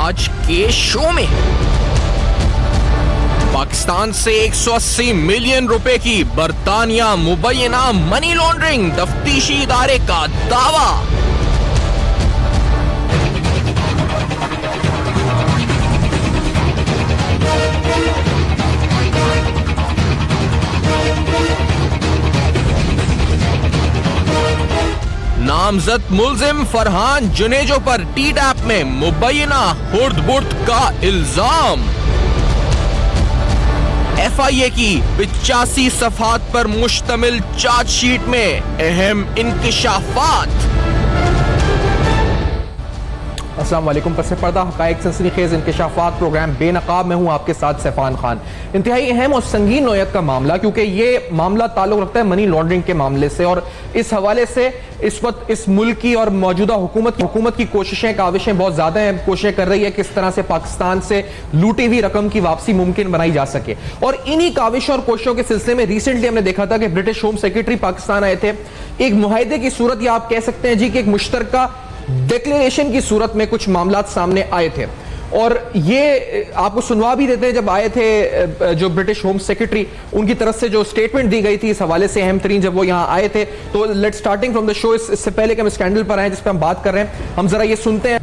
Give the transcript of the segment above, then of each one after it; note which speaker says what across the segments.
Speaker 1: आज के शो में। पाकिस्तान से 180 मिलियन रुपए की बरतानिया मुबैना मनी लॉन्ड्रिंग, तफ्तीशी इदारे का दावा। नामजद मुल्जिम फरहान जुनेजो पर टी-टैप में मुबैना हुर्द-बुर्द का इल्जाम। FIA की 85 सफ़हात पर मुश्तमिल चार्जशीट में अहम इंकिशाफात।
Speaker 2: अस्सलाम वालेकुम। पस पर्दा हक़ाइक़ सनसनीखेज़ इंकिशाफात प्रोग्राम बेनकाब में हूँ आपके साथ सैफान खान। इंतहाई अहम और संगीन नौयत का मामला, क्योंकि ये मामला ताल्लुक़ रखता है मनी लॉन्ड्रिंग के मामले से, और इस हवाले से इस वक्त इस मुल्क की और मौजूदा हुकूमत की कोशिशें काविशें बहुत ज़्यादा हैं। कोशिशें कर रही है किस तरह से पाकिस्तान से लूटी हुई रकम की वापसी मुमकिन बनाई जा सके, और इन्हीं काविशों और कोशिशों के सिलसिले में रिसेंटली हमने देखा था कि ब्रिटिश होम सेक्रेटरी पाकिस्तान आए थे। एक मुआहदे की सूरत, या आप कह सकते हैं जी कि एक मुश्तरका डिक्लेरेशन की सूरत में कुछ मामलात सामने आए थे, और ये आपको सुनवा भी देते हैं। जब आए थे जो ब्रिटिश होम सेक्रेटरी, उनकी तरफ से जो स्टेटमेंट दी गई थी इस हवाले से अहम तरीन, जब वो यहाँ आए थे, तो let starting from the show, इससे पहले कि हम स्कैंडल पर आए जिस पर हम बात कर रहे हैं, हम जरा ये सुनते हैं।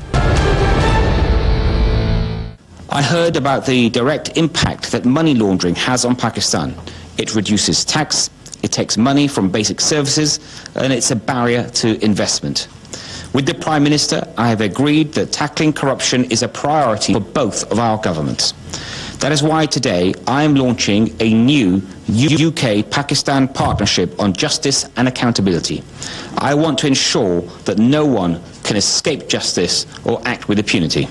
Speaker 3: I heard about the direct impact that money laundering has on Pakistan. It reduces tax, it takes money from basic services, and it's a barrier to investment. With the Prime Minister, I have agreed that tackling corruption is a priority for both of our governments. That is why today I am launching a new UK-Pakistan partnership on justice and accountability. I want to ensure that no one can escape justice or act with impunity.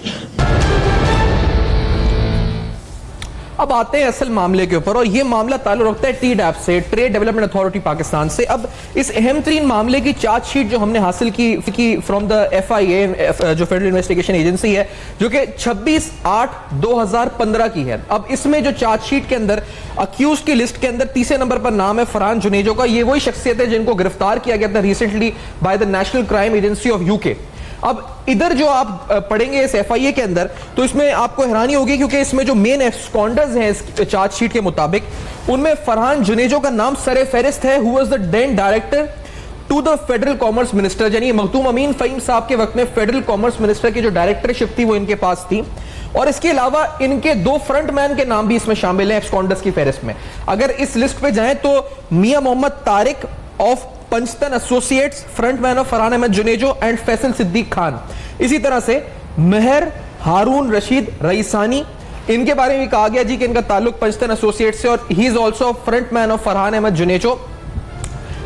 Speaker 2: अब आते हैं असल मामले के ऊपर, और ये मामला ताल्लुक रखता है टी-डैप से, ट्रेड डेवलपमेंट अथॉरिटी पाकिस्तान से। अब इस अहम तरीन मामले की चार्जशीट जो हमने हासिल की फ्रॉम द FIA, जो फेडरल इन्वेस्टिगेशन एजेंसी है, जो कि 26/8/2015 की है। अब इसमें जो चार्जशीट के अंदर अक्यूज की लिस्ट के अंदर तीसरे नंबर पर नाम है फरहान जुनेजो का। ये वही शख्सियत है जिनको गिरफ्तार किया गया था recently by the national crime agency of UK। अब इधर जो आप पढ़ेंगे इस FIA के अंदर, तो इसमें आपको हैरानी होगी, क्योंकि इसमें जो मेन एब्सकॉन्डर्स हैं इस चार्जशीट के मुताबिक, उनमें फरहान जुनेजो का नाम सरे फहरिस्त है, who was the then director to the federal commerce minister. यानी मखदूम अमीन फहीम साहब के वक्त में फेडरल कॉमर्स मिनिस्टर की जो डायरेक्टरशिप थी वो इनके पास थी, और इसके अलावा इनके 2 फ्रंटमैन के नाम भी इसमें शामिल हैं एब्सकॉन्डर्स की फहरिस्त में। अगर इस लिस्ट पे जाएं तो Mian Mohammad Tariq of Panjtan associates, frontman of Farhan Ahmed Junejo and Faisal Siddiq Khan. इसी तरह से मेहर हारून रशीद रईसानी, इनके बारे में कहा गया जी कि इनका ताल्लुक पंचतन एसोसिएट्स से, और ही is also frontman of Farhan Ahmed Junejo.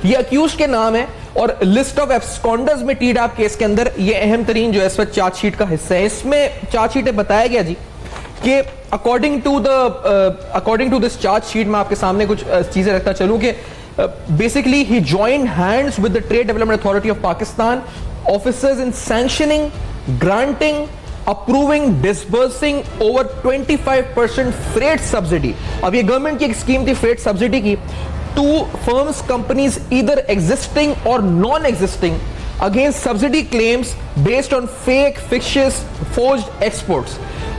Speaker 2: ये अक्यूज के नाम है, और लिस्ट ऑफ एब्सकॉन्डर्स में टी-डैप केस के अंदर ये अहम तरीन जो है इस वक्त चार्जशीट का हिस्सा है। इसमें चार्जशीट में बताया गया जी कि अकॉर्डिंग टू दिस चार्जशीट, मैं आपके सामने कुछ चीजें रखता चलूं कि basically he joined hands with the Trade Development Authority of Pakistan officers in sanctioning, granting, approving, disbursing over 25% freight subsidy. अब ये गवर्नमेंट की एक स्कीम थी freight subsidy की, to firms, companies either existing or non-existing against subsidy claims based on fake, fictitious, forged exports.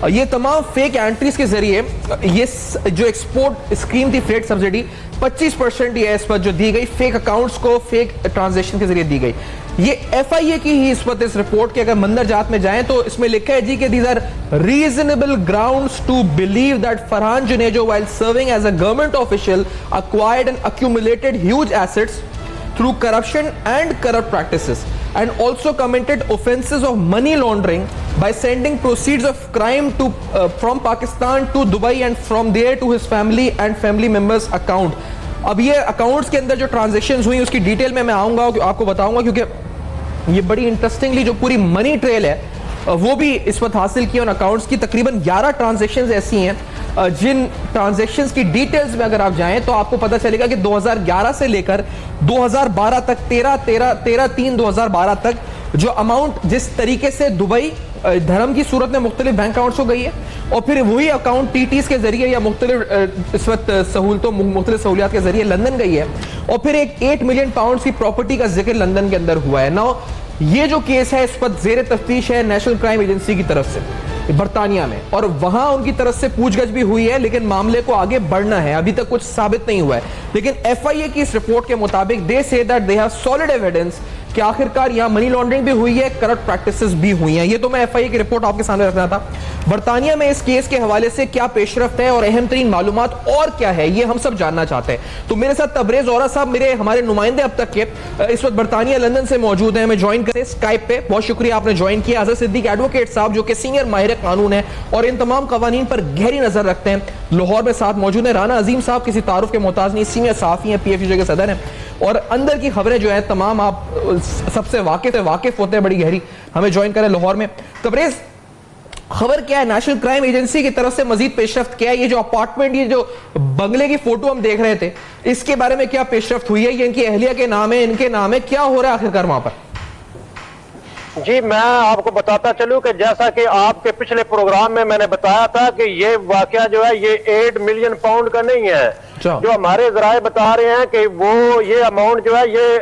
Speaker 2: ये तमाम fake entries के जरिए ये जो एक्सपोर्ट स्कीम थी फ्रेट सब्सिडी 25% ये इस पर जो दी गई, फेक अकाउंट्स को फेक ट्रांजैक्शन के जरिए दी गई। ये FIA की ही इस वक्त इस रिपोर्ट के अगर मंदर जात में जाएं तो इसमें लिखा है जी कि these are reasonable grounds to believe that Farhan Junejo while serving as a government official acquired and accumulated huge assets through corruption and corrupt practices, and also committed offences of money laundering by sending proceeds of crime to from Pakistan to Dubai and from there to his family and family members account. अब ये accounts के अंदर जो transactions हुई उसकी detail में मैं आऊंगा, आपको बताऊंगा, क्योंकि ये बड़ी इंटरेस्टिंगली जो पूरी मनी ट्रेल है वो भी इस वक्त हासिल की। उन अकाउंट्स की तकरीबन 11 ट्रांजैक्शंस ऐसी हैं जिन ट्रांजैक्शंस की डिटेल्स में अगर आप जाएं तो आपको पता चलेगा कि 2011 से लेकर 2012 तक 13/3/2012 तक जो अमाउंट जिस तरीके से दुबई धर्म की सूरत में मुख्तलिफ बैंक अकाउंट्स हो गई है, और फिर वही अकाउंट टीटीज के जरिए या मुख्तलिफ इस वक्त सहूलतों मुख्तलिफ सहूलियात के जरिए लंदन गई है, और फिर एक 8 मिलियन पाउंड की प्रॉपर्टी का जिक्र लंदन के अंदर हुआ है। नाउ ये जो केस है इस पर जेर तफ्तीश है नेशनल क्राइम एजेंसी की तरफ से। बर्तानिया में, और वहां उनकी तरफ से पूछगछ भी हुई है, लेकिन मामले को आगे बढ़ना है, अभी तक कुछ साबित नहीं हुआ है। लेकिन एफआईए की इस रिपोर्ट के मुताबिक they say that they have solid evidence कि आखिरकार यहां मनी लॉन्ड्रिंग भी हुई है, करप्ट प्रैक्टिसेस भी हुई हैं। ये तो मैं एफआईए की रिपोर्ट आपके सामने रखना था। बर्तानिया में इस केस के हवाले से क्या पेशरफ्त है और अहम तरीन मालूमात और क्या है, ये हम सब जानना चाहते हैं। तो मेरे साथ तबरेज औरा साहब, मेरे हमारे नुमाइंदे अब तक के, इस वक्त बर्तानिया लंदन से मौजूद हैं, हमें ज्वाइन करें स्काइप पे। बहुत शुक्रिया आपने ज्वाइन किया। अजहर सिद्दीक एडवोकेट साहब जो कि सीनियर माहिर कानून है और इन तमाम कवानीन पर गहरी नजर रखते हैं, लाहौर में साथ मौजूद है। राना अजीम साहब किसी तारुफ के मोहताज नहीं, सीनियर सहाफी हैं, PFUJ के सदर हैं और अंदर की खबरें जो है तमाम आप सबसे वाकिफ होते हैं बड़ी गहरी, हमें ज्वाइन करें लाहौर में। तबरेज, खबर क्या है, नेशनल क्राइम एजेंसी की तरफ से मजीद पेशरफ्त क्या है? ये जो अपार्टमेंट, ये जो बंगले की फोटो हम देख रहे थे, इसके बारे में क्या पेशरफ्त हुई है? ये इनकी अहलिया के नाम है, इनके नाम है, क्या हो रहा है आखिरकार वहां पर?
Speaker 4: जी, मैं आपको बताता चलूं कि जैसा कि आपके पिछले प्रोग्राम में मैंने बताया था कि ये वाकया जो है ये 8 मिलियन पाउंड का नहीं है। जो हमारे जराए बता रहे हैं कि वो ये अमाउंट जो है ये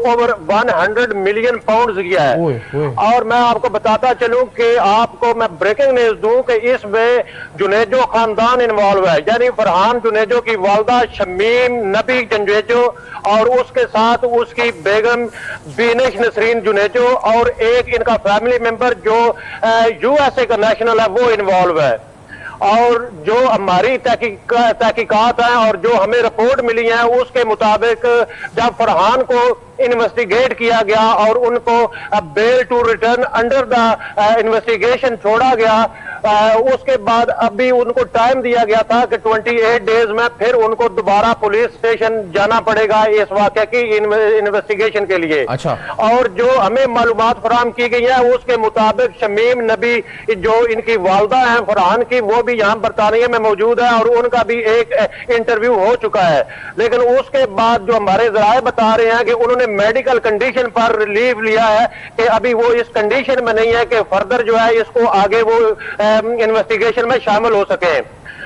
Speaker 4: ओवर 100 मिलियन पाउंड की है। और मैं आपको बताता चलूं कि आपको मैं ब्रेकिंग न्यूज दूं कि इसमें जुनेजो खानदान इन्वॉल्व है, यानी फरहान जुनेजो की वालदा शमीम नबी जुनेजो और उसके साथ उसकी बेगम बीनिश नसरीन जुनेजो और एक इनका फैमिली मेंबर जो USA का नेशनल है वो इन्वॉल्व है। और जो हमारी तहकीकात है और जो हमें रिपोर्ट मिली है उसके मुताबिक जब फरहान को इन्वेस्टिगेट किया गया और उनको bail to return under the investigation छोड़ा गया, उसके बाद अभी उनको टाइम दिया गया था कि 28 डेज में फिर उनको दोबारा पुलिस स्टेशन जाना पड़ेगा इस वाक़े की इन्वेस्टिगेशन के लिए।
Speaker 2: अच्छा।
Speaker 4: और जो हमें मालूमात फराहम की गई है उसके मुताबिक शमीम नबी जो इनकी वालदा है फरहान की, वो भी यहाँ बरतानिया में मौजूद है और उनका भी एक इंटरव्यू हो चुका है। लेकिन उसके बाद जो हमारे जराए बता रहे हैं कि उन्होंने मेडिकल कंडीशन पर रिलीव लिया है कि अभी वो इस कंडीशन में नहीं है कि फर्दर जो है इसको आगे वो इन्वेस्टिगेशन में शामिल हो सके।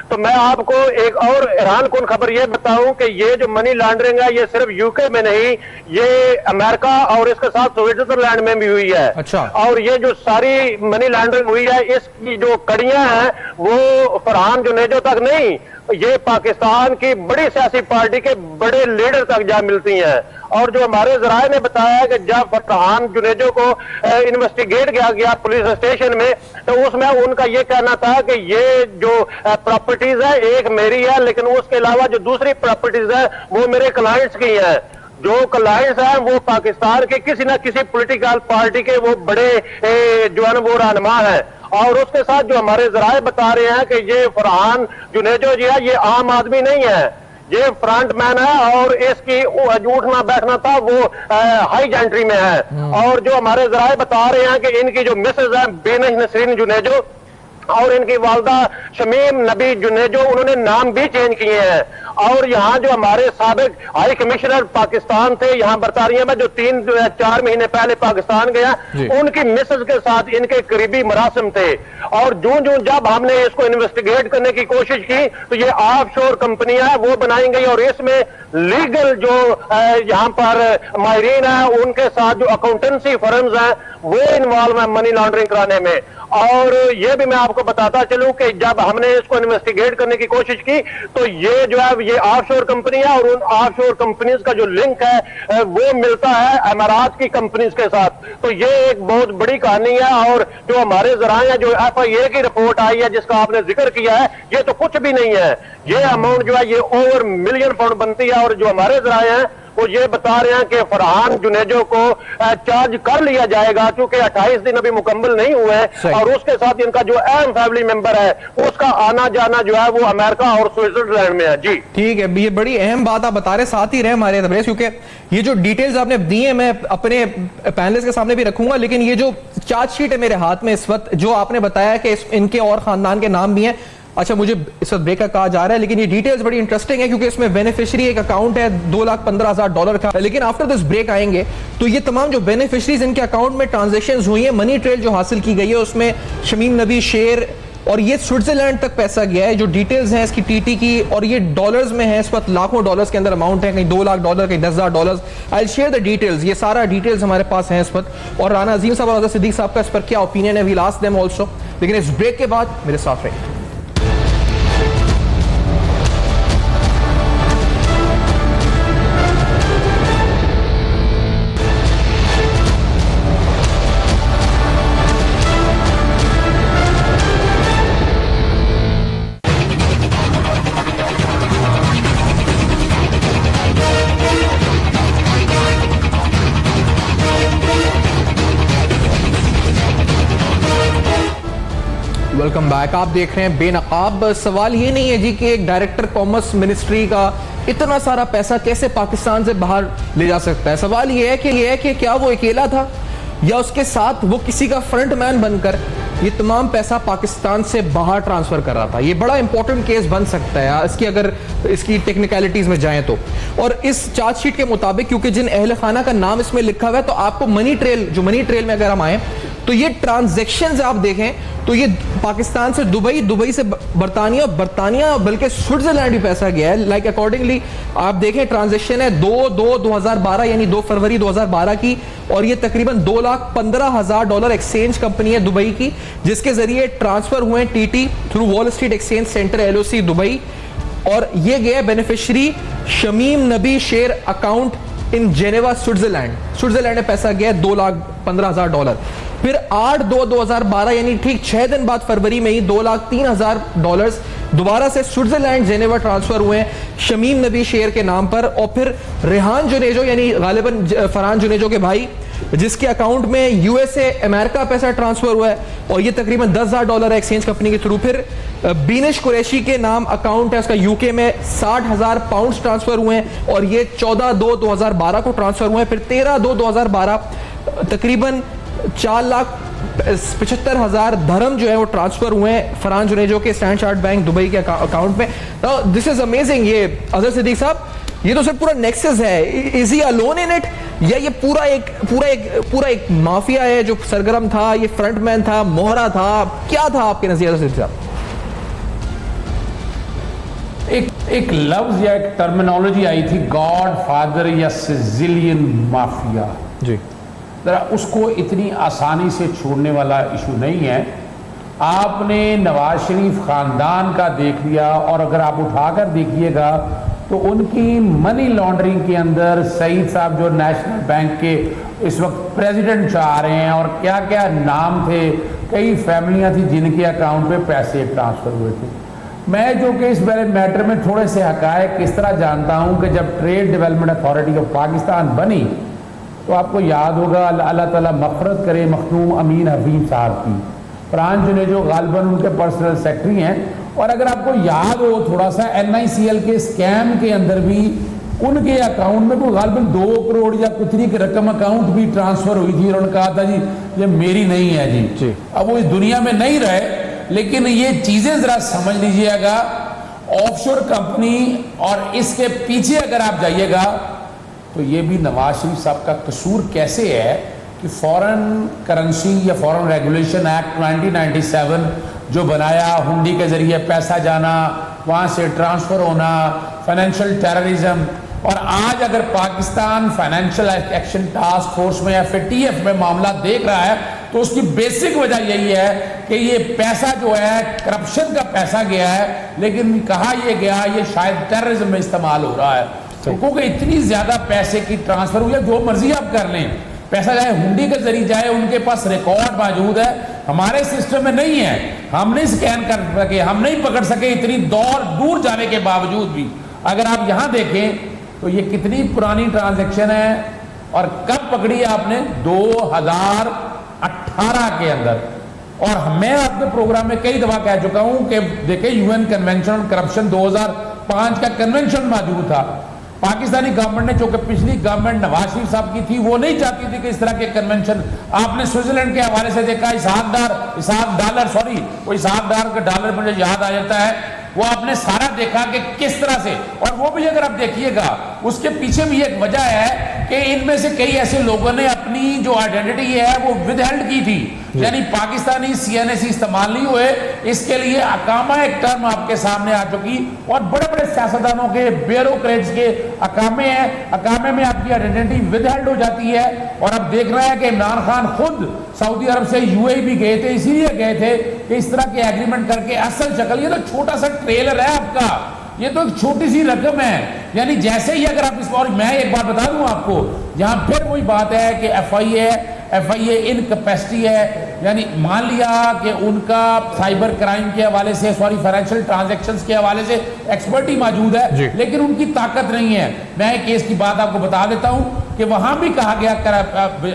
Speaker 4: तो मैं आपको एक और हैरान कुन खबर ये बताऊं कि ये जो मनी लॉन्ड्रिंग है ये सिर्फ यूके में नहीं, ये अमेरिका और इसके साथ स्विट्जरलैंड में भी हुई है।
Speaker 2: अच्छा।
Speaker 4: और ये जो सारी मनी लॉन्ड्रिंग हुई है इसकी जो कड़ियां हैं वो फरहान जुनेजो तक नहीं, ये पाकिस्तान की बड़ी सियासी पार्टी के बड़े लीडर तक जा मिलती हैं। और जो हमारे जराए ने बताया कि जब फरहान जुनेजो को इन्वेस्टिगेट किया गया पुलिस स्टेशन में तो उसमें उनका ये कहना था कि ये जो प्रॉपर्टीज है एक मेरी है, लेकिन उसके अलावा जो दूसरी प्रॉपर्टीज है वो मेरे क्लाइंट्स की है। जो क्लाइंट्स हैं वो पाकिस्तान के किसी ना किसी पॉलिटिकल पार्टी के वो बड़े जो है वो रहनुमा है। और उसके साथ जो हमारे जराए बता रहे हैं कि ये फरहान जुनेजो जी है, ये आम आदमी नहीं है, ये फ्रंट मैन है और इसकी उठना बैठना था वो हाई जेंट्री में है। और जो हमारे जराए बता रहे हैं कि इनकी जो मिसेज है बीनिश नसरीन जुनेजो और इनकी वालदा शमीम नबी जुनेजो, उन्होंने नाम भी चेंज किए हैं। और यहाँ जो हमारे साबिक हाई कमिश्नर पाकिस्तान थे यहाँ बरतानिया में जो 3-4 महीने पहले पाकिस्तान गया, उनकी मिसेज के साथ इनके करीबी मरासिम थे। और जब हमने इसको इन्वेस्टिगेट करने की कोशिश की तो ये ऑफशोर कंपनियां हैं वो बनाई गई और इसमें लीगल जो यहाँ पर माहिरीन है उनके साथ जो अकाउंटेंसी फर्म्स हैं वो इन्वॉल्व है मनी लॉन्ड्रिंग कराने में। और ये भी मैं आपको बताता चलूं कि जब हमने इसको इन्वेस्टिगेट करने की कोशिश की तो ये जो है ये ऑफशोर कंपनी है और उन ऑफशोर कंपनीज का जो लिंक है वो मिलता है अमारात की कंपनीज के साथ। तो ये एक बहुत बड़ी कहानी है। और जो हमारे जराए जो FIA की रिपोर्ट आई है जिसका आपने जिक्र किया है, ये तो कुछ भी नहीं है। ये अमाउंट जो है ये ओवर मिलियन पाउंड बनती है। और जो हमारे जराए हैं वो ये बता रहे हैं कि फरहान जुनेजो को चार्ज कर लिया जाएगा क्योंकि 28 दिन अभी मुकम्मल नहीं हुए हैं। और उसके साथ इनका जो अहम फैमिली मेंबर है उसका आना जाना जो है वो अमेरिका और स्विट्जरलैंड में है। जी
Speaker 2: ठीक है, ये बड़ी अहम बात आप बता रहे, साथ ही रहे हमारे तबरेज, क्योंकि ये जो डिटेल्स आपने दी है मैं अपने पैनलिस्ट के सामने भी रखूंगा। लेकिन ये जो चार्जशीट है मेरे हाथ में इस वक्त, जो आपने बताया कि इनके और खानदान के नाम भी हैं, अच्छा मुझे इस वक्त ब्रेक का कहा जा रहा है, लेकिन ये डिटेल्स बड़ी इंटरेस्टिंग है क्योंकि इसमें बेनिफिशियरी एक अकाउंट है $2,15,000 का। लेकिन आफ्टर दिस ब्रेक आएंगे तो ये तमाम जो बेनिफिशरीज इनके अकाउंट में ट्रांजेक्शंस हुई है, मनी ट्रेल जो हासिल की गई है, उसमें शमीम नबी, शेर, और ये स्विट्जरलैंड तक पैसा गया है। जो डिटेल्स हैं इसकी टीटी की, और ये डॉलर्स में है, इस वक्त लाखों डॉलर्स के अंदर अमाउंट है, कहीं 2 लाख डॉलर, कहीं 10,000 dollar. I share the details, ये सारा डिटेल्स हमारे पास हैं इस वक्त। और राना अजीम साहब और सिद्दीक साहब का इस पर क्या ओपिनियन है, we will ask them also. लेकिन इस ब्रेक के बाद मेरे साथ रहिए। Welcome back. आप देख रहे हैं बेनकाब। सवाल ये नहीं है जी कि एक डायरेक्टर कॉमर्स मिनिस्ट्री का इतना सारा पैसा कैसे पाकिस्तान से बाहर ले जा सकता है। सवाल ये है कि क्या वो अकेला था या उसके साथ वो किसी का फ्रंट मैन बनकर ये तमाम पैसा पाकिस्तान से बाहर ट्रांसफर कर रहा था। ये बड़ा इंपॉर्टेंट केस बन सकता है इसकी, अगर इसकी टेक्निकलिटीज में जाएं तो। और इस चार्जशीट के मुताबिक, क्योंकि जिन अहल खाना का नाम इसमें लिखा हुआ है, तो आपको मनी ट्रेल में अगर हम आए तो ये ट्रांजैक्शंस आप देखें तो ये पाकिस्तान से दुबई से बर्तानिया बल्कि स्विट्जरलैंड भी पैसा गया है। लाइक अकॉर्डिंगली आप देखें ट्रांजैक्शन है 2/2/2012 यानी 2 फरवरी 2012 की, और ये तकरीबन $2,15,000 एक्सचेंज कंपनी है दुबई की, जिसके जरिए ट्रांसफर हुए TT through wall street exchange centre LOC Dubai. और ये गया बेनिफिशियरी शमीम नबी शेर अकाउंट इन जेनेवा स्विट्जरलैंड में पैसा गया $2,15,000। फिर 8/2/2012 यानी ठीक 6 दिन बाद फरवरी में ही $2,03,000 दोबारा से स्विट्जरलैंड जेनेवा ट्रांसफर हुए शमीम नबी शेर के नाम पर। और फिर रेहान जुनेजो यानी गालिबन फरहान जुनेजो के भाई, जिसके अकाउंट में USA अमेरिका पैसा ट्रांसफर हुआ है, और ये तकरीबन $10,000 एक्सचेंज कंपनी के थ्रू। फिर बीनिश कुरैशी के नाम अकाउंट है उसका UK में, 60,000 पाउंड ट्रांसफर हुए हैं, और ये 14/2/2012 को ट्रांसफर हुए हैं। फिर 13/2/2012 तकरीबन 4,75,000 धर्म जो है वो ट्रांसफर हुए हैं फरहान जुनेजो के स्टैंडर्ड चार्ट बैंक दुबई के अकाउंट में। This is amazing. ये अजहर सिद्दीक साहब, ये तो सिर्फ पूरा नेक्सस है। Is he alone in it, या ये पूरा एक माफिया है जो सरगर्म था, ये फ्रंटमैन था, मोहरा था, क्या था आपके नजरिए से साहब?
Speaker 5: एक लफ्ज या एक टर्मिनोलॉजी आई थी, गॉड फादर या सिजिलियन माफिया
Speaker 2: जी।
Speaker 5: जरा उसको इतनी आसानी से छोड़ने वाला इशू नहीं है। आपने नवाज शरीफ खानदान का देख लिया, और अगर आप उठाकर देखिएगा तो उनकी मनी लॉन्ड्रिंग के अंदर सईद साहब जो नेशनल बैंक के इस वक्त प्रेसिडेंट चाह रहे हैं, और क्या क्या नाम थे, कई फैमिलियां थी जिनके अकाउंट पे पैसे ट्रांसफर हुए थे। मैं जो कि इस मैटर में थोड़े से हकायक किस तरह जानता हूं कि जब trade development authority of Pakistan बनी तो आपको याद होगा, अल्लाह ताला मग़फ़िरत करे, मखदूम अमीन हफीज़ साहब की, फरहान जुनेजो गालिबन उनके पर्सनल सेक्रेटरी हैं। और अगर आपको याद हो थोड़ा सा, NICL के स्कैम के अंदर भी उनके अकाउंट में कोई गालिबन 2 करोड़ या कुछ की रकम अकाउंट भी ट्रांसफर हुई थी, और उन्होंने कहा था जी ये मेरी नहीं है जी। अब वो इस दुनिया में नहीं रहे, लेकिन ये चीजें जरा समझ लीजिएगा। ऑफशोर कंपनी, और इसके पीछे अगर आप जाइएगा तो ये भी नवाज शरीफ साहब का कसूर कैसे है कि फॉरेन करेंसी या फॉरेन रेगुलेशन एक्ट 1997 जो बनाया, हुंडी के जरिए पैसा जाना, वहां से ट्रांसफर होना, फाइनेंशियल टेररिज्म। और आज अगर Pakistan financial action task force में या FATF में मामला देख रहा है तो उसकी बेसिक वजह यही है कि ये पैसा जो है करप्शन का पैसा गया है, लेकिन कहा यह गया ये शायद टेररिज्म में इस्तेमाल हो रहा है। क्योंकि इतनी ज्यादा पैसे की ट्रांसफर हुई है, जो मर्जी आप कर लें, पैसा जाए हुंडी के जरिए जाए, उनके पास रिकॉर्ड मौजूद है, हमारे सिस्टम में नहीं है। हम नहीं स्कैन कर सके, हम नहीं पकड़ सके, इतनी दूर जाने के बावजूद भी। अगर आप यहां देखें तो ये कितनी पुरानी ट्रांजैक्शन है, और कब पकड़ी है आपने? 2018 के अंदर। और मैं अपने प्रोग्राम में कई दफा कह चुका हूं कि देखें, UN कन्वेंशन ऑन करप्शन 2005 का कन्वेंशन मौजूद था। पाकिस्तानी गवर्नमेंट ने, जो कि पिछली गवर्नमेंट नवाज शरीफ साहब की थी, वो नहीं चाहती थी कि इस तरह के कन्वेंशन। आपने स्विट्जरलैंड के हवाले से देखा, इसहाक डार का डॉलर मुझे याद आ जाता है, वो आपने सारा देखा कि किस तरह से। और वो भी अगर आप देखिएगा उसके पीछे भी एक वजह है कि इनमें से कई ऐसे लोगों ने अपनी जो आइडेंटिटी है वो विदहेल्ड की थी, यानी पाकिस्तानी सीएनएसी इस्तेमाल नहीं हुए। इसके लिए अकामा एक टर्म आपके सामने आ चुकी और बड़े बड़े सियासतदानों के, ब्यूरोक्रेट्स के अकामे हैं, अकामे में आपकी आइडेंटिटी विदहेल्ड हो जाती है। और अब देख रहे हैं कि इमरान खान खुद सऊदी अरब से यूएई भी गए थे, इसीलिए गए थे कि इस तरह के एग्रीमेंट करके असल शक्ल, ये तो छोटा सा ट्रेलर है आपका, ये तो एक छोटी सी रकम है। यानी जैसे ही अगर आप इस, और मैं एक बात बता दूं आपको, यहां फिर वही बात है कि एफआईए इनकैपेसिटी है। यानी मान लिया कि उनका साइबर क्राइम के हवाले से, फाइनेंशियल ट्रांजैक्शंस के हवाले से एक्सपर्टी मौजूद है, लेकिन उनकी ताकत नहीं है। मैं एक केस की बात आपको बता देता हूं कि वहां भी कहा गया,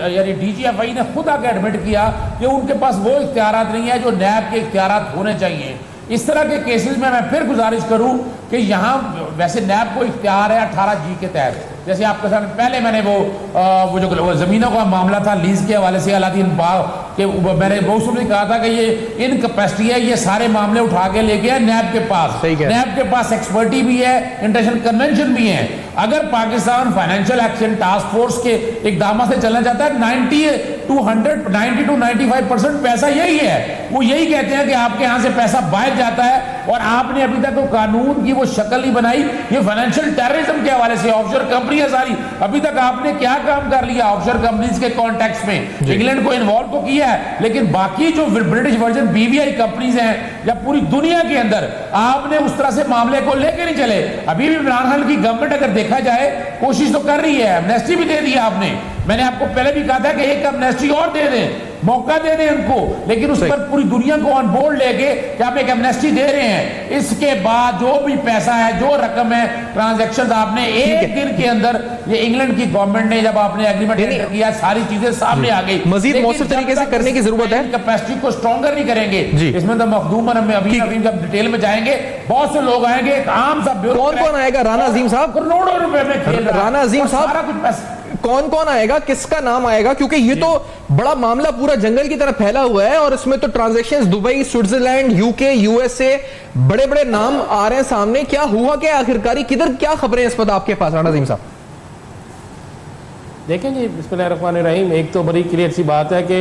Speaker 5: यानी डीजीएफआई ने खुद आके एडमिट किया कि उनके पास वो इख्तियारात नहीं है जो नैब के इख्तियारात होने चाहिए। इस तरह के केसेस में मैं फिर गुजारिश करूं कि यहां वैसे नैब को इख्तियार है 18G के तहत, जैसे आपके सामने पहले मैंने वो जो जमीनों का मामला था लीज के हवाले से अलादीन बाग के, मैंने बहुत सुन कहा था कि ये इनकैपेसिटी है, ये सारे मामले उठा के लेके है नैब के पास। नैब के पास एक्सपर्टी भी है, इंटरनेशनल कन्वेंशन भी है। अगर Pakistan financial action task force के इकदाम से चलना चाहता है, 90 to 95% पैसा यही है, वो यही कहते हैं कि आपके यहां से पैसा बाहर जाता है और आपने अभी तक तो कानून की वो शक्ल नहीं बनाई। ये फाइनेंशियल टेररिज्म के हवाले से ऑफशोर कंपनियां सारी, अभी तक आपने क्या काम कर लिया ऑफशोर कंपनीज के कॉन्टेक्स्ट में? इंग्लैंड को इन्वॉल्व तो किया है, लेकिन बाकी जो ब्रिटिश वर्जन बीवीआई कंपनीज हैं या पूरी दुनिया के अंदर आपने उस तरह से मामले को लेकर नहीं चले। अभी भी इमरान खान की गवर्नमेंट अगर देखा जाए कोशिश तो कर रही है, एमनेस्टी भी दे दिया आपने, मैंने आपको पहले भी कहा था कि एक एमनेस्टी और दे दें, मौका दे दें उनको, लेकिन उस पर पूरी दुनिया को ऑन बोर्ड लेके कि आप एक एमनेस्टी दे रहे हैं। इसके बाद जो भी पैसा है, जो रकम है, ट्रांजैक्शंस आपने एक दिन के अंदर, ये इंग्लैंड की गवर्नमेंट ने जब आपने एग्रीमेंट किया सारी चीजें सामने आ गई।
Speaker 2: मजीद मौसर तरीके से करने की जरूरत है,
Speaker 5: कैपेसिटी को स्ट्रॉन्गर नहीं करेंगे। इसमें तो मखदूमन में अभी जब डिटेल में जाएंगे बहुत से लोग आएंगे, एक आम सा
Speaker 2: कौन कौन आएगा? राना अजीम साहब
Speaker 5: करोड़ों रुपए में खेल रहा है।
Speaker 2: राना अजीम साहब
Speaker 5: सारा कुछ पैसा
Speaker 2: कौन कौन आएगा, किसका नाम आएगा? क्योंकि ये तो बड़ा मामला पूरा जंगल की तरह फैला हुआ है और इसमें तो transactions Dubai, Switzerland, UK, USA, बड़े बड़े नाम आ रहे हैं सामने। क्या हुआ क्या आखिरकारी, किधर क्या खबरें इस वक्त आपके पास राना अजीम साहब?
Speaker 6: देखें जी, बिस्मिल्लाहिर्रहमानिर्रहीम, एक तो बड़ी क्लियर सी बात है कि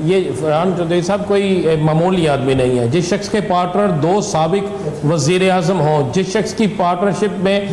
Speaker 6: ये फरहान चौधरी साहब कोई मामूली आदमी नहीं है। जिस शख्स के पार्टनर 2 साबिक वज़ीर आज़म हों, जिस शख्स की पार्टनरशिप में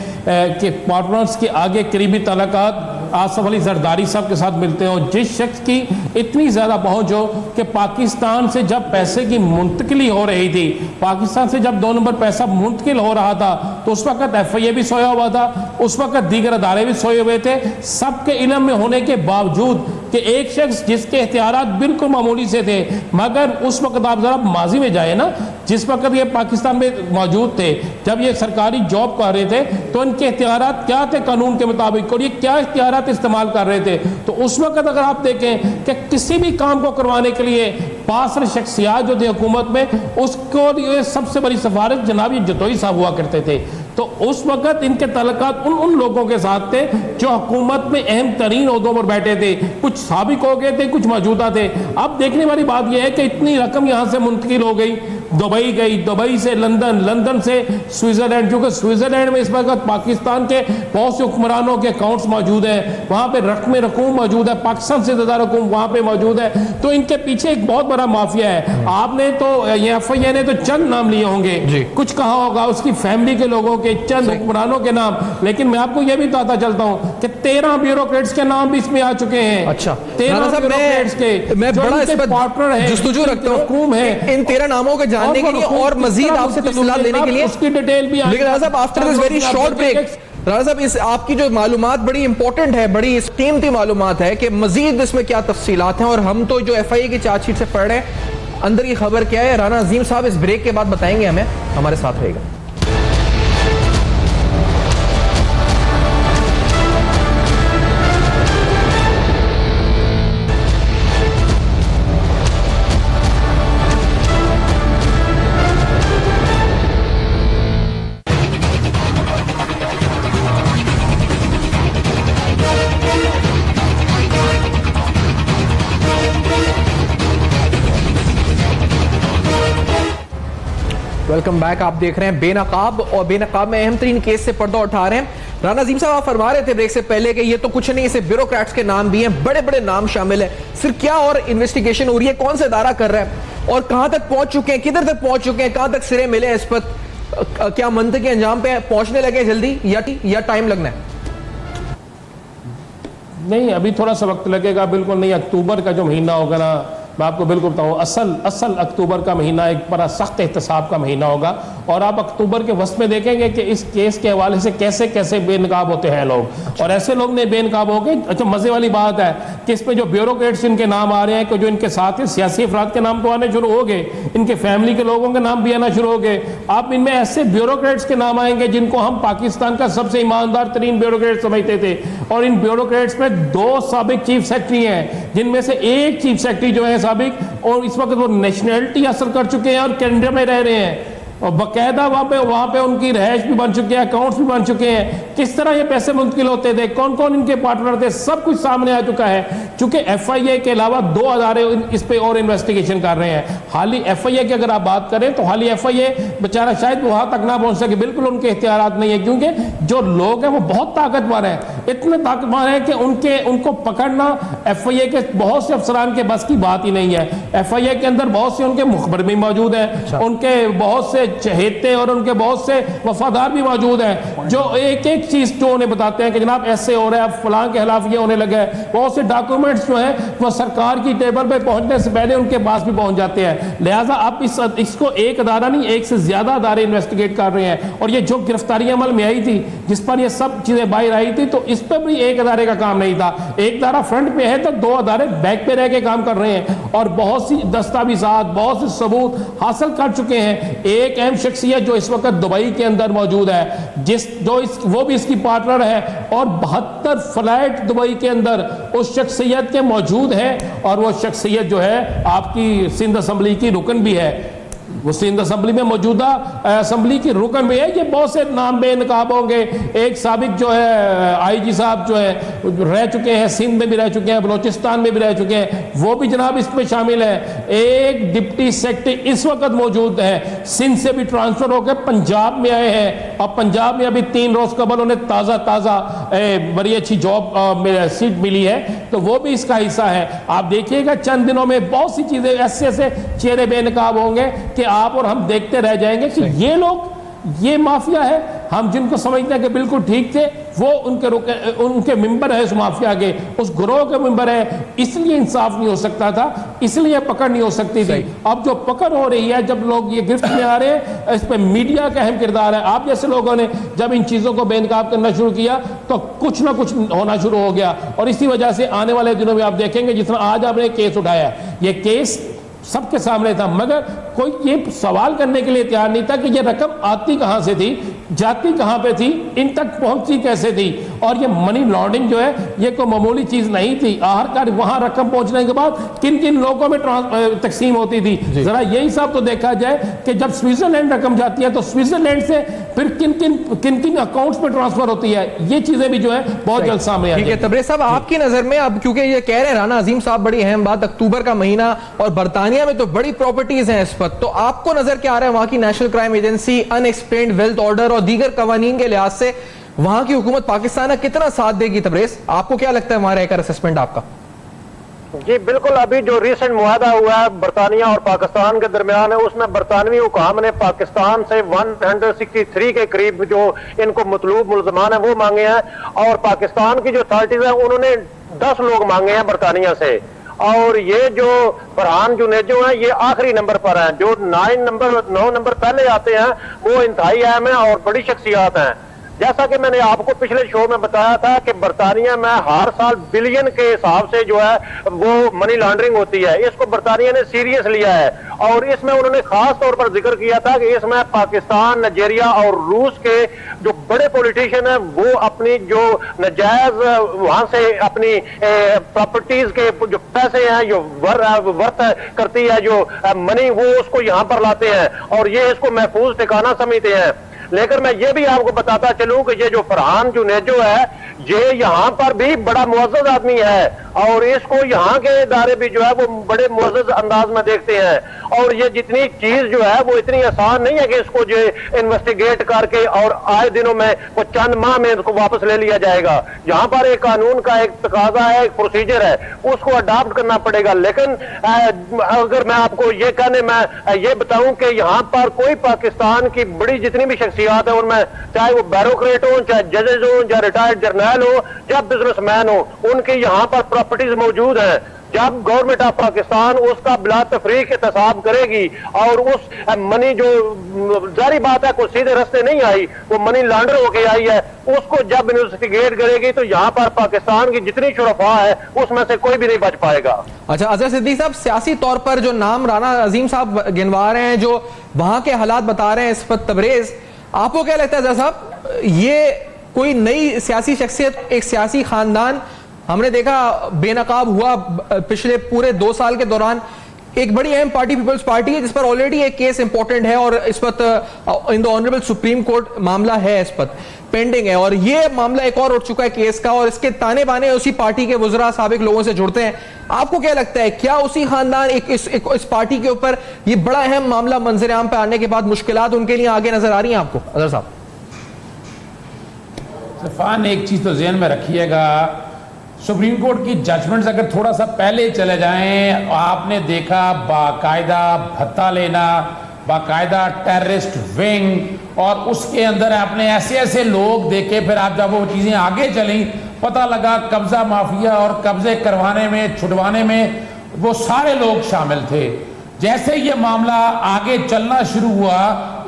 Speaker 6: के पार्टनर्स के आगे करीबी ताल्लुकात आसफ अली जरदारी साहब के साथ मिलते हो, जिस शख्स की इतनी ज़्यादा पहुँच हो कि पाकिस्तान से जब पैसे की मुंतकिली हो रही थी, पाकिस्तान से जब 2 नंबर पैसा मुंतकिल हो रहा था तो उस वक्त FIA भी सोया हुआ था, उस वक्त दीगर अदारे भी सोए हुए थे। सबके इल्म में होने के बावजूद कि एक शख्स जिसके इख्तियारात बिल्कुल मामूली से थे, मगर उस वक्त आप जरा माजी में जाए ना, जिस वक्त ये पाकिस्तान में मौजूद थे, जब ये सरकारी जॉब कर रहे थे तो इनके इख्तियारात क्या थे कानून के मुताबिक और ये क्या इख्तियारात इस्तेमाल कर रहे थे। तो उस वक्त अगर आप देखें कि किसी भी काम को करवाने के लिए पासर शख्सियात जो थे हुकूमत में, उसको ये सबसे बड़ी सिफारिश जनाब ये जतोई साहब हुआ करते थे। तो उस वक्त इनके तल्लुकात उन लोगों के साथ थे जो हुकूमत में अहम तरीन ओहदों पर बैठे थे, कुछ साबिक हो गए थे, कुछ मौजूदा थे। अब देखने वाली बात यह है कि इतनी रकम यहाँ से मुंतकिल हो गई, दुबई गई, दुबई से लंदन, लंदन से स्विट्जरलैंड, क्योंकि स्विट्जरलैंड में इस वक्त पाकिस्तान के बहुत से हुक्मरानों के अकाउंट्स मौजूद हैं, वहाँ पे रकूम मौजूद है, पाकिस्तान से ज़्यादा रकूम वहाँ पे मौजूद है। तो इनके पीछे एक बहुत बड़ा माफिया है। आपने तो ये FIA ने तो चंद नाम लिए होंगे, कुछ कहा होगा उसकी फैमिली के लोगों के, चंद हुक्मरानों के नाम, लेकिन मैं आपको यह भी बताता चलता हूँ कि 13 ब्यूरोक्रेट्स के नाम भी इसमें आ चुके हैं।
Speaker 2: अच्छा,
Speaker 6: 13 ब्यूरोक्रेट्स के
Speaker 2: मैं बड़ा इस पर पार्टनर है, जुस्तजू रखता हूं है इन 13 नामों को जानने के लिए और मजीद आपसे तफसीलात लेने के लिए,
Speaker 6: उसकी डिटेल भी।
Speaker 2: लेकिन राना साहब after this very short break, Rana साहब इस आपकी जो मालूमात बड़ी इंपॉर्टेंट है, बड़ी कीमती मालूमात है कि मजीद इसमें क्या तफसीलात हैं, और हम तो जो FIA की चार्जशीट से पढ़ रहे हैं अंदर की खबर क्या है, राना अजीम साहब इस ब्रेक के बाद बताएंगे हमें। हमारे साथ रहेगा। Welcome back. आप देख रहे हैं बेनकाब, और बेनकाब में अहम तरीन केस से पर्दा उठा रहे हैं। राना अजीम साहब, आप फरमा रहे थे ब्रेक से पहले कि ये तो कुछ नहीं, इसे ब्यूरोक्रेट्स के नाम भी हैं, बड़े बड़े नाम शामिल है। सिर्फ क्या और इन्वेस्टिगेशन हो रही है, कौन सा इदारा कर रहा है और कहां तक पहुंच चुके हैं, किधर तक पहुंच चुके हैं, कहां तक सिरे मिले हैं इस पर? क्या मंतक के अंजाम पे पहुंचने लगे जल्दी या टाइम लगना है?
Speaker 6: नहीं, अभी थोड़ा सा वक्त लगेगा, बिल्कुल नहीं। अक्टूबर का जो महीना होगा ना, मैं आपको बिल्कुल बताऊँ, असल अक्टूबर का महीना एक बड़ा सख्त एहतसाब का महीना होगा। और आप अक्टूबर के वस्त में देखेंगे कि इस केस के हवाले से कैसे कैसे बेनकाब होते हैं लोग, और ऐसे लोग नहीं बेनकाब हो गए। अच्छा, मजे वाली बात है कि इसमें जो ब्यूरोक्रेट्स इनके नाम आ रहे हैं, कि जो इनके साथ ही सियासी अफराद के नाम तो आने शुरू हो गए, इनके फैमिली के लोगों के नाम भी आना शुरू हो गए। आप इनमें ऐसे ब्यूरोक्रेट्स के नाम आएंगे जिनको हम पाकिस्तान का सबसे ईमानदार तरीन ब्यूरोक्रेट समझते थे, और इन ब्यूरोक्रेट्स में 2 साबिक चीफ सेक्रेटरी हैं, जिनमें से एक चीफ सेक्रेटरी जो है साबिक, और इस वक्त वो नेशनैलिटी हासिल कर चुके हैं और कनाडा में रह रहे हैं, और बाकायदा वहां पे उनकी रहायश भी बन चुकी है, अकाउंट्स भी बन चुके हैं। किस तरह ये पैसे मुंतकिल होते थे, कौन कौन इनके पार्टनर थे, सब कुछ सामने आ चुका है। चूंकि FIA के अलावा 2 अदारे इस पे और इन्वेस्टिगेशन कर रहे हैं। हाली FIA की अगर आप बात करें तो हाली FIA बेचारा शायद वहां तक ना पहुंच सके, बिल्कुल उनके इख्तियारात नहीं है, क्योंकि जो लोग हैं वो बहुत ताकतवर हैं, इतने ताकतवर हैं कि उनको पकड़ना FIA के बहुत से अफसरान के बस की बात ही नहीं है। FIA के अंदर बहुत से उनके मुखबर भी मौजूद हैं, उनके बहुत से चहेते और उनके बहुत से वफादार भी मौजूद हैं, जो एक एक चीज जो उन्हें बताते हैं कि जनाब ऐसे हो रहा है, फलां के खिलाफ ये होने लगा है। बहुत से डॉक्यूमेंट्स जो है वो सरकार की टेबल पे पहुंचने से पहले उनके पास भी पहुंच जाते हैं। लिहाजा आप इसको एक अदारा नहीं, एक से ज्यादा अदारे इन्वेस्टिगेट कर रहे हैं। और ये जो गिरफ्तारी अमल में आई थी, जिस पर ये सब चीजें बाहर आई थी, तो इस पर भी एक अदारे का काम नहीं था। एक अदारा फ्रंट पे है तो 2 अदारे बैक पे रह के काम कर रहे हैं, और बहुत सी दस्तावेजात, बहुत से सबूत हासिल कर चुके हैं। एक अहम शख्सियत जो इस वक्त दुबई के अंदर मौजूद है, वो भी इसकी पार्टनर है, और 72 फ्लाइट दुबई के अंदर उस शख्सियत के मौजूद है, और वो शख्सियत जो है आपकी सिंध असेंबली की रुकन भी है। वो सिंध असेंबली में मौजूदा असेंबली की रुकन भी है। ये बहुत से नाम बेनकाब होंगे। एक साबिक जो है IG साहब जो है रह चुके हैं, सिंध में भी रह चुके हैं, बलोचिस्तान में भी रह चुके हैं, वो भी जनाब इसमें शामिल है। एक डिप्टी सेक्रेटरी इस वक्त मौजूद है, सिंध से भी ट्रांसफर होकर पंजाब में आए हैं, और पंजाब में अभी 3 रोज कबल उन्हें ताज़ा बड़ी अच्छी जॉब में सीट मिली है, तो वो भी इसका हिस्सा है। आप देखिएगा चंद दिनों में बहुत सी चीजें ऐसे ऐसे चेहरे बेनकाब होंगे कि आप और हम देखते रह जाएंगे कि ये लोग, ये माफिया है। हम जिनको समझते हैं कि बिल्कुल ठीक थे, वो उनके मेंबर है, उस माफिया के, उस ग्रोह के मेंबर है, इसलिए इंसाफ नहीं हो सकता था, इसलिए पकड़ नहीं हो सकती थी। अब जो पकड़ हो रही है, जब लोग ये गिरफ्त में आ रहे हैं, इस पर मीडिया का अहम किरदार है। आप जैसे लोगों ने जब इन चीजों को बेनकाब करना शुरू किया तो कुछ ना कुछ होना शुरू हो गया, और इसी वजह से आने वाले दिनों में आप देखेंगे, जिस तरह आज आपने केस उठाया, ये केस सबके सामने था, मगर कोई ये सवाल करने के लिए तैयार नहीं था कि ये रकम आती कहां से थी, जाती कहां पे थी, इन तक पहुंचती कैसे थी। और ये मनी लॉन्ड्रिंग जो है ये कोई मामूली चीज नहीं थी। आखिरकार वहां रकम पहुंचने के बाद किन किन लोगों में तकसीम होती थी, जरा यही सब तो देखा जाए कि जब स्विट्जरलैंड रकम जाती है तो स्विट्जरलैंड से फिर किन किन अकाउंट्स में ट्रांसफर होती है, ये चीजें भी जो है बहुत जल्द सामने आ जाएगी।
Speaker 2: तबरेज साहब, आपकी नजर में अब क्योंकि ये कह रहे हैं राना अजीम साहब, बड़ी अहम बात, अक्टूबर का महीना और बरतानिया में तो बड़ी प्रॉपर्टीज हैं इस पर, तो आपको नजर क्या आ रहा है वहां की national crime agency, unexplained wealth order और दीगर कवानीन के लिहाज से वहां की हुकूमत पाकिस्तान का कितना साथ देगी? तबरेज, आपको क्या लगता है, वहां रहकर असेसमेंट आपका?
Speaker 4: जी बिल्कुल, अभी जो रिसेंट मुआहदा हुआ है बरतानिया और पाकिस्तान के दरमियान है, उसमें बरतानवी हुकाम ने पाकिस्तान से 163 के करीब जो इनको मतलूब मुलजमान है वो मांगे हैं, और पाकिस्तान की जो अथॉरिटीज है उन्होंने 10 लोग मांगे हैं बरतानिया से। और ये जो फरहान जुनेजो है ये आखिरी नंबर पर है, जो 9 नंबर पहले आते हैं वो इंतहाई अहम है और बड़ी शख्सियात हैं। जैसा कि मैंने आपको पिछले शो में बताया था कि बरतानिया में हर साल बिलियन के हिसाब से जो है वो मनी लॉन्ड्रिंग होती है, इसको बरतानिया ने सीरियस लिया है, और इसमें उन्होंने खास तौर पर जिक्र किया था कि इसमें पाकिस्तान, नाइजीरिया और रूस के जो बड़े पॉलिटिशियन हैं वो अपनी जो नजायज वहां से अपनी प्रॉपर्टीज के जो पैसे हैं, जो वर्थ करती है जो मनी, वो उसको यहाँ पर लाते हैं और ये इसको महफूज ठिकाना समझते हैं। लेकिन मैं ये भी आपको बताता चलूं कि ये जो फरहान जुनेजो है ये यहाँ पर भी बड़ा मुअज़्ज़ज़ आदमी है और इसको यहाँ के इदारे भी जो है वो बड़े मुअज़्ज़ज़ अंदाज में देखते हैं। और ये जितनी चीज जो है वो इतनी आसान नहीं है कि इसको जो इन्वेस्टिगेट करके और आए दिनों में वो चंद माह में इसको वापस ले लिया जाएगा। यहाँ पर एक कानून का एक तकाजा है, एक प्रोसीजर है, उसको अडॉप्ट करना पड़ेगा। लेकिन अगर मैं आपको ये कहने मैं ये बताऊं कि यहाँ पर कोई पाकिस्तान की बड़ी जितनी भी शख्सियात है उनमें, चाहे वो ब्यूरोक्रेट हो, चाहे जजेज हो, चाहे रिटायर्ड जर्नैल हो, या बिजनेसमैन हो, उनकी यहाँ पर प्रॉपर्टीज मौजूद हैं। जब गवर्नमेंट ऑफ पाकिस्तान उसका बिला तफरीक एहतसाब करेगी और उस मनी जो जारी बात है कोई सीधे रास्ते नहीं आई, वो मनी लॉन्डर होके आई है, उसको जब इन्वेस्टिगेट करेगी तो यहाँ पर पाकिस्तान की जितनी शुरफा है उसमें से कोई भी नहीं बच पाएगा।
Speaker 2: अच्छा अजहर सिद्दीकी साहब, सियासी तौर पर जो नाम राना अजीम साहब गिनवा रहे हैं, जो वहां के हालात बता रहे हैं इस पर तबरेज, आपको क्या लगता है अजहर साहब, ये कोई नई सियासी शख्सियत, एक सियासी खानदान हमने देखा बेनकाब हुआ पिछले पूरे 2 साल के दौरान, एक बड़ी अहम पार्टी पीपल्स पार्टी है जिस पर ऑलरेडी एक केस इंपॉर्टेंट है और इस पर in the honourable supreme court मामला है, इस पर पेंडिंग है, और ये मामला एक और उठ चुका है केस का, और इसके ताने बाने उसी पार्टी के वुज़रा साबिक लोगों से जुड़ते हैं। आपको क्या लगता है, क्या उसी खानदान इस पार्टी के ऊपर ये बड़ा अहम मामला मंजर आम पे आने के बाद मुश्किलात उनके लिए आगे नजर आ रही हैं आपको? अजहर साहब,
Speaker 5: सफान एक चीज तो ज़हन में रखिएगा, सुप्रीम कोर्ट की जजमेंट्स अगर थोड़ा सा पहले चले जाएं, आपने देखा बाकायदा भत्ता लेना, बाकायदा टेररिस्ट विंग, और उसके अंदर आपने ऐसे ऐसे लोग देखे, फिर आप जब वो चीज़ें आगे चली पता लगा कब्जा माफिया और कब्जे करवाने में, छुड़वाने में वो सारे लोग शामिल थे। जैसे ये मामला आगे चलना शुरू हुआ,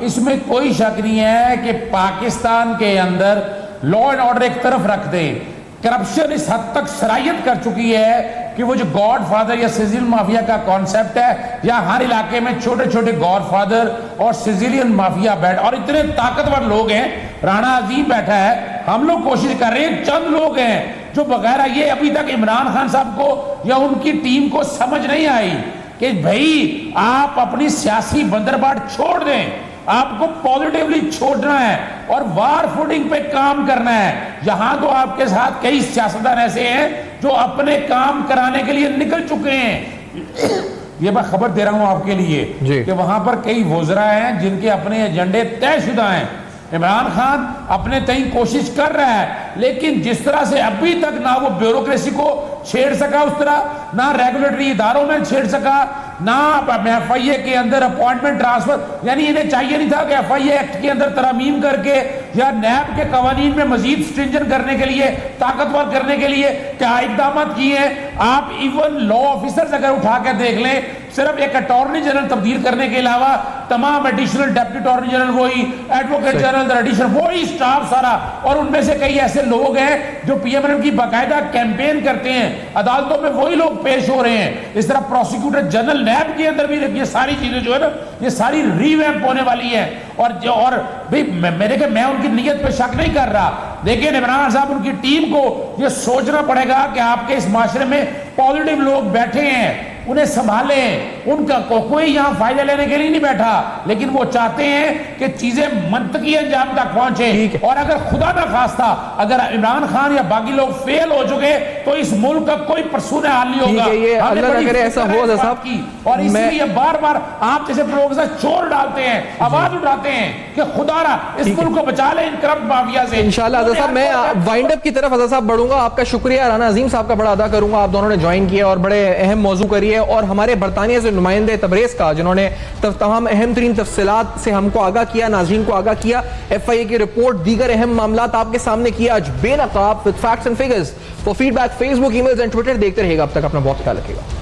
Speaker 5: इसमें कोई शक नहीं है कि पाकिस्तान के अंदर लॉ एंड ऑर्डर एक तरफ रख दें, करप्शन इस हद तक सरायत कर चुकी है कि वो जो गॉड फादर या सिजिल माफिया का कॉन्सेप्ट है, या हर इलाके में छोटे छोटे गॉड फादर और सिजिलियन माफिया बैठ, और इतने ताकतवर लोग हैं, राणा अजीम बैठा है, हम लोग कोशिश कर रहे हैं, चंद लोग हैं जो बगैर ये अभी तक इमरान खान साहब को या उनकी टीम को समझ नहीं आई कि भाई आप अपनी सियासी बंदरबाट छोड़ दें, आपको पॉजिटिवली छोड़ना है और वार फुटिंग पे काम करना है। यहां तो आपके साथ कई सियासतदान ऐसे हैं जो अपने काम कराने के लिए निकल चुके हैं। ये मैं खबर दे रहा हूं आपके लिए कि वहां पर कई वुज़रा हैं जिनके अपने एजेंडे तयशुदा हैं। इमरान खान अपने तय कोशिश कर रहा है, लेकिन जिस तरह से अभी तक ना वो ब्यूरोक्रेसी को छेड़ सका, उस तरह ना रेगुलेटरी इदारों में छेड़ सका, ना FIA के अंदर अपॉइंटमेंट ट्रांसफर, यानी इन्हें चाहिए नहीं था कि FIA एक्ट के अंदर तरमीम करके या नैब के कवानीन में मजीद स्ट्रिंजेंट करने के लिए, ताकतवर करने के लिए क्या इकदाम किए हैं। आप इवन लॉ ऑफिसर्स अगर उठा कर देख लें, सिर्फ एक अटॉर्नी जनरल तब्दील करने के अलावा तमाम एडिशनल डिप्टी अटॉर्नी जनरल वही, एडवोकेट जनरल एडिशनल वही स्टाफ सारा, और उनमें से कई ऐसे लोग हैं जो PMLN की बाकायदा कैंपेन करते हैं, अदालतों में वही लोग पेश हो रहे हैं। इस तरह प्रोसिक्यूटर जनरल नैब के अंदर भी ये सारी चीजें जो है ना, ये सारी रीवैम्प होने वाली है। और भाई मैं उनकी नीयत पे शक नहीं कर रहा, लेकिन इमरान साहब उनकी टीम को ये सोचना पड़ेगा कि आपके इस माशरे में पॉजिटिव लोग बैठे हैं, उन्हें संभालें, उनका कोई यहां फायदा लेने के लिए नहीं बैठा, लेकिन वो चाहते हैं कि चीजें मंतकी अंजाम तक पहुंचे। और अगर खुदा ना खास्ता अगर इमरान खान या बाकी लोग फेल हो चुके तो इस मुल्क का कोई परसून हाल नहीं होगा।
Speaker 2: ये अल्लाह ना करे ऐसा हो साहब
Speaker 5: की, और इसलिए बार बार आप जैसे लोग चोर डालते हैं, आवाज उठाते हैं कि खुदारा इस मुल्क को बचा ले इन करप्ट माफिया से।
Speaker 2: इंशाल्लाह अज़हर साहब, मैं वाइंड अप की तरफ अज़हर साहब बढ़ूंगा। आपका शुक्रिया राना अजीम साहब का बड़ा अदा करूंगा, आप दोनों ने ज्वाइन किया और बड़े अहम मौजू करिए, और हमारे बरतानिया से नुमाइंदे तबरेज का जिन्होंने तमाम अहम तरीन तफसीलात से हमको आगाह किया, नाज़रीन को आगाह किया, FIA की रिपोर्ट, दीगर अहम मामलात आपके सामने किया आज बेनकाब with facts and figures. For feedback Facebook, emails and Twitter देखते रहिएगा। अब तक अपना बहुत ख्याल रखिएगा।